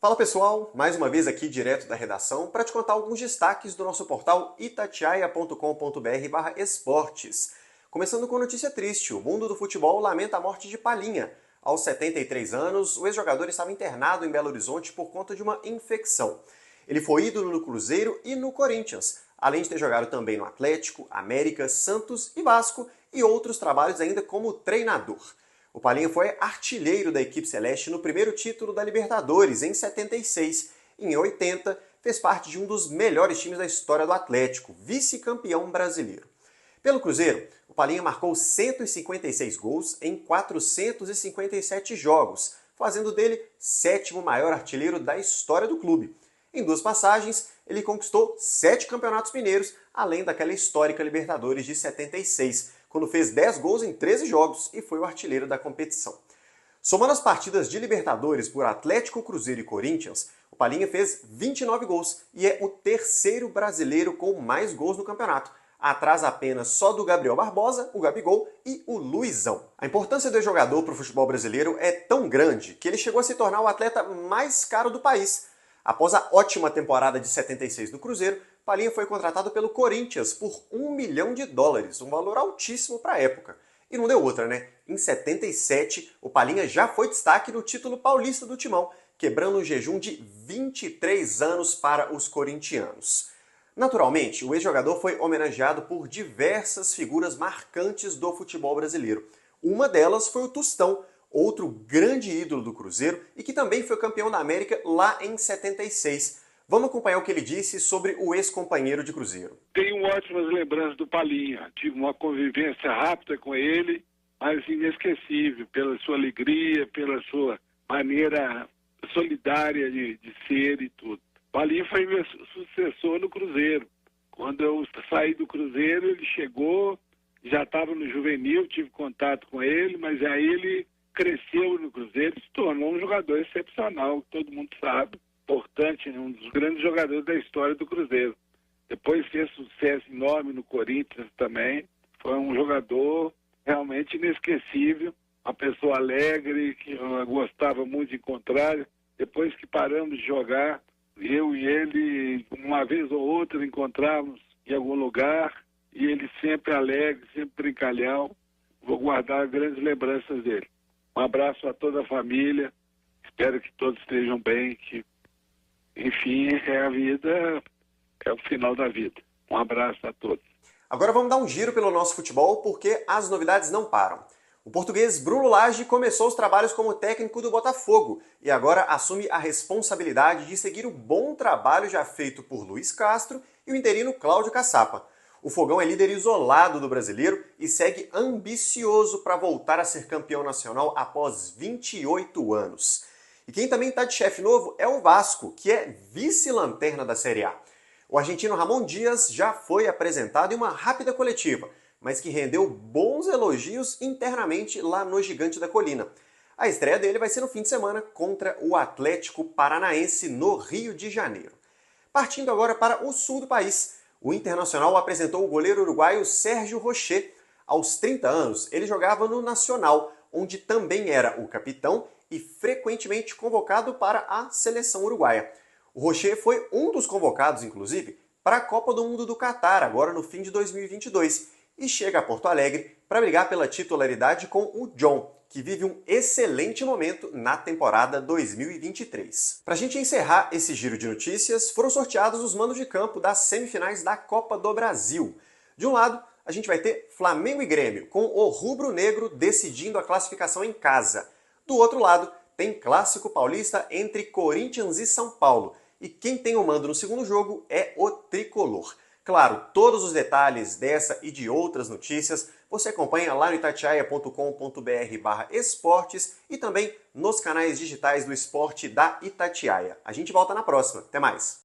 Fala pessoal, mais uma vez aqui direto da redação para te contar alguns destaques do nosso portal itatiaia.com.br/esportes. Começando com notícia triste, o mundo do futebol lamenta a morte de Palhinha. Aos 73 anos, o ex-jogador estava internado em Belo Horizonte por conta de uma infecção. Ele foi ídolo no Cruzeiro e no Corinthians, além de ter jogado também no Atlético, América, Santos e Vasco e outros trabalhos ainda como treinador. O Palhinha foi artilheiro da equipe celeste no primeiro título da Libertadores, em 76. Em 80, fez parte de um dos melhores times da história do Atlético, vice-campeão brasileiro. Pelo Cruzeiro, o Palhinha marcou 156 gols em 457 jogos, fazendo dele sétimo maior artilheiro da história do clube. Em duas passagens, ele conquistou 7 campeonatos mineiros, além daquela histórica Libertadores de 76, quando fez 10 gols em 13 jogos e foi o artilheiro da competição. Somando as partidas de Libertadores por Atlético, Cruzeiro e Corinthians, o Palhinha fez 29 gols e é o terceiro brasileiro com mais gols no campeonato, atrás apenas só do Gabriel Barbosa, o Gabigol e o Luizão. A importância do jogador para o futebol brasileiro é tão grande que ele chegou a se tornar o atleta mais caro do país. Após a ótima temporada de 76 do Cruzeiro, Palhinha foi contratado pelo Corinthians por US$ 1 milhão, um valor altíssimo para a época. E não deu outra, né? Em 77, o Palhinha já foi destaque no título paulista do Timão, quebrando um jejum de 23 anos para os corintianos. Naturalmente, o ex-jogador foi homenageado por diversas figuras marcantes do futebol brasileiro. Uma delas foi o Tostão, outro grande ídolo do Cruzeiro e que também foi campeão da América lá em 76. Vamos acompanhar o que ele disse sobre o ex-companheiro de Cruzeiro. Tenho ótimas lembranças do Palhinha. Tive uma convivência rápida com ele, mas inesquecível, pela sua alegria, pela sua maneira solidária de ser e tudo. Palhinha foi meu sucessor no Cruzeiro. Quando eu saí do Cruzeiro, ele chegou, já estava no juvenil, tive contato com ele, mas aí ele cresceu no Cruzeiro e se tornou um jogador excepcional, todo mundo sabe. Importante, um dos grandes jogadores da história do Cruzeiro. Depois fez sucesso enorme no Corinthians também. Foi um jogador realmente inesquecível, uma pessoa alegre, que eu gostava muito de encontrar. Depois que paramos de jogar, eu e ele, uma vez ou outra, encontrávamos em algum lugar, e ele sempre alegre, sempre brincalhão. Vou guardar grandes lembranças dele. Um abraço a toda a família, espero que todos estejam bem, que enfim, é a vida, é o final da vida. Um abraço a todos. Agora vamos dar um giro pelo nosso futebol, porque as novidades não param. O português Bruno Lage começou os trabalhos como técnico do Botafogo e agora assume a responsabilidade de seguir o bom trabalho já feito por Luiz Castro e o interino Cláudio Caçapa. O Fogão é líder isolado do brasileiro e segue ambicioso para voltar a ser campeão nacional após 28 anos. E quem também está de chefe novo é o Vasco, que é vice-lanterna da Série A. O argentino Ramon Dias já foi apresentado em uma rápida coletiva, mas que rendeu bons elogios internamente lá no Gigante da Colina. A estreia dele vai ser no fim de semana contra o Atlético Paranaense no Rio de Janeiro. Partindo agora para o sul do país, o Internacional apresentou o goleiro uruguaio Sérgio Rocher. Aos 30 anos, ele jogava no Nacional, onde também era o capitão e frequentemente convocado para a seleção uruguaia. O Rocher foi um dos convocados, inclusive, para a Copa do Mundo do Catar, agora no fim de 2022, e chega a Porto Alegre para brigar pela titularidade com o John, que vive um excelente momento na temporada 2023. Para a gente encerrar esse giro de notícias, foram sorteados os mandos de campo das semifinais da Copa do Brasil. De um lado, a gente vai ter Flamengo e Grêmio, com o rubro-negro decidindo a classificação em casa. Do outro lado, tem clássico paulista entre Corinthians e São Paulo. E quem tem o mando no segundo jogo é o tricolor. Claro, todos os detalhes dessa e de outras notícias você acompanha lá no itatiaia.com.br/esportes e também nos canais digitais do esporte da Itatiaia. A gente volta na próxima. Até mais!